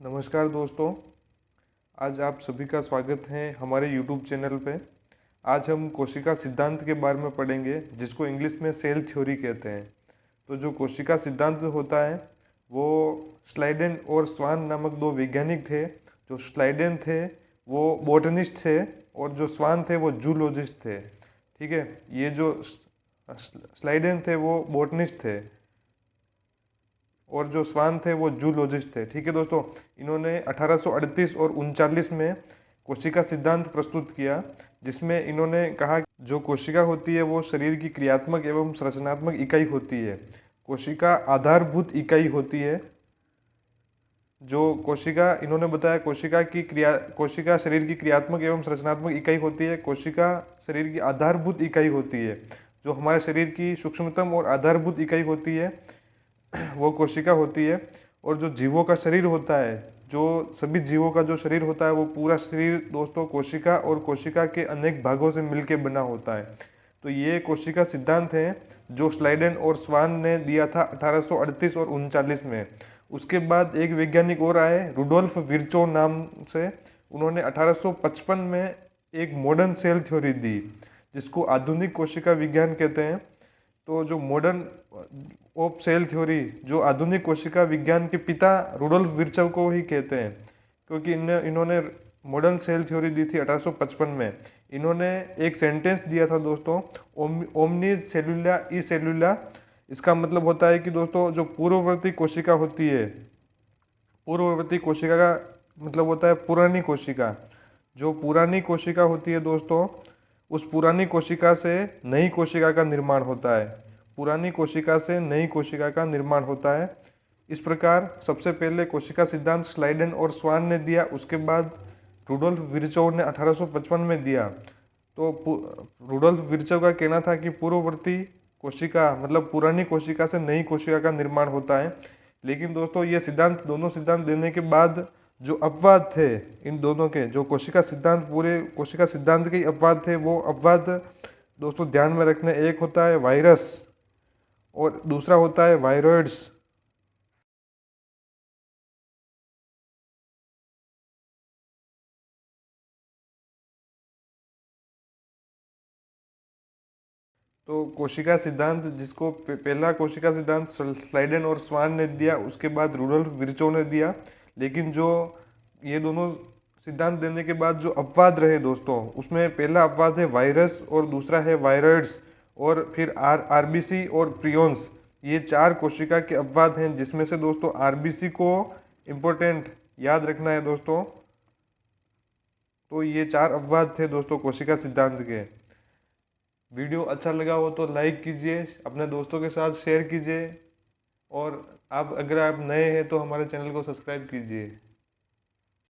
नमस्कार दोस्तों, आज आप सभी का स्वागत है हमारे YouTube चैनल पे। आज हम कोशिका सिद्धांत के बारे में पढ़ेंगे, जिसको इंग्लिश में सेल थ्योरी कहते हैं। तो जो कोशिका सिद्धांत होता है वो स्लाइडेन और स्वान नामक दो वैज्ञानिक थे। जो स्लाइडेन थे वो बोटनिस्ट थे और जो स्वान थे वो जूलॉजिस्ट थे। ठीक है, ये जो स्लाइडेन थे वो बोटनिस्ट थे और जो स्वान थे वो जूलॉजिस्ट थे। ठीक है दोस्तों, इन्होंने 1838 और 39 में कोशिका सिद्धांत प्रस्तुत किया, जिसमें इन्होंने कहा जो कोशिका होती है वो शरीर की क्रियात्मक एवं संरचनात्मक इकाई होती है। कोशिका आधारभूत इकाई होती है। जो कोशिका इन्होंने बताया कोशिका शरीर की क्रियात्मक एवं संरचनात्मक इकाई होती है। कोशिका शरीर की आधारभूत इकाई होती है। जो हमारे शरीर की सूक्ष्मतम और आधारभूत इकाई होती है वो कोशिका होती है। और जो जीवों का शरीर होता है, जो सभी जीवों का जो शरीर होता है वो पूरा शरीर दोस्तों कोशिका और कोशिका के अनेक भागों से मिलकर बना होता है। तो ये कोशिका सिद्धांत है जो स्लाइडेन और स्वान ने दिया था 1838 और 39 में। उसके बाद एक वैज्ञानिक और आए रुडोल्फ विर्चो नाम से। उन्होंने 1855 में एक मॉडर्न सेल थ्योरी दी, जिसको आधुनिक कोशिका विज्ञान कहते हैं। तो जो मॉडर्न ऑफ सेल थ्योरी, जो आधुनिक कोशिका विज्ञान के पिता रुडोल्फ विर्चो को ही कहते हैं, क्योंकि इन्होंने मॉडर्न सेल थ्योरी दी थी 1855 में। इन्होंने एक सेंटेंस दिया था दोस्तों, ओमनीज सेलुला ई सेलुला। इसका मतलब होता है कि दोस्तों जो पूर्ववर्ती कोशिका होती है, पूर्ववर्ती कोशिका का मतलब होता है पुरानी कोशिका। जो पुरानी कोशिका होती है दोस्तों, उस पुरानी कोशिका से नई कोशिका का निर्माण होता है। पुरानी कोशिका से नई कोशिका का निर्माण होता है। इस प्रकार सबसे पहले कोशिका सिद्धांत स्लाइडेन और स्वान ने दिया, उसके बाद रुडोल्फ विर्चो ने 1855 में दिया। तो रुडोल्फ विर्चो का कहना था कि पूर्ववर्ती कोशिका मतलब पुरानी कोशिका से नई कोशिका का निर्माण होता है। लेकिन दोस्तों ये सिद्धांत, दोनों सिद्धांत देने के बाद जो अपवाद थे इन दोनों के, जो कोशिका सिद्धांत पूरे कोशिका सिद्धांत के अपवाद थे, वो अपवाद दोस्तों ध्यान में रखने, एक होता है वायरस और दूसरा होता है वायरॉइड्स। तो कोशिका सिद्धांत जिसको पहला कोशिका सिद्धांत स्लाइडेन और स्वान ने दिया, उसके बाद रुडोल्फ विर्चो ने दिया। लेकिन जो ये दोनों सिद्धांत देने के बाद जो अपवाद रहे दोस्तों, उसमें पहला अपवाद है वायरस और दूसरा है वायरॉइड्स और फिर आरबीसी और प्रियोन्स। ये चार कोशिका के अपवाद हैं, जिसमें से दोस्तों आरबीसी को इम्पोर्टेंट याद रखना है दोस्तों। तो ये चार अपवाद थे दोस्तों कोशिका सिद्धांत के। वीडियो अच्छा लगा हो तो लाइक कीजिए, अपने दोस्तों के साथ शेयर कीजिए और अगर आप नए हैं तो हमारे चैनल को सब्सक्राइब कीजिए।